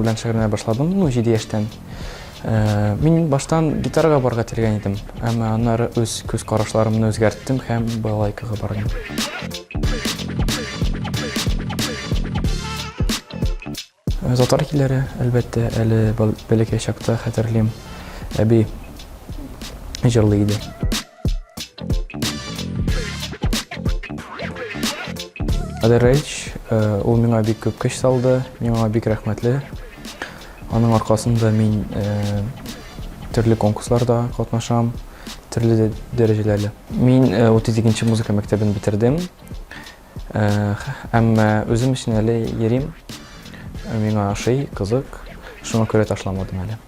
белән шөгыльләнә башладым, 7 яшьтән. Мин баштан гитарага барырга теләгән идем, әмма аннары үз күз карашларымны үзгәрттем һәм балалайкага бардым. Затар киләре, әлбәттә, әле бәләкәй чакта хәтерлим, әби җырлый иде. Адерейч, ул миңа бик күп көч салды, миңа бик рәхмәтле. Аның аркасында мин төрле конкурсларда катнашам, төрле дәрәҗәләрдә. Мин 32-нче музыка мәктәбен битердем. Әмма үзем өчен әле йөрим. Миңа ошый, кызык. Шуңа күрә ташламадым әле.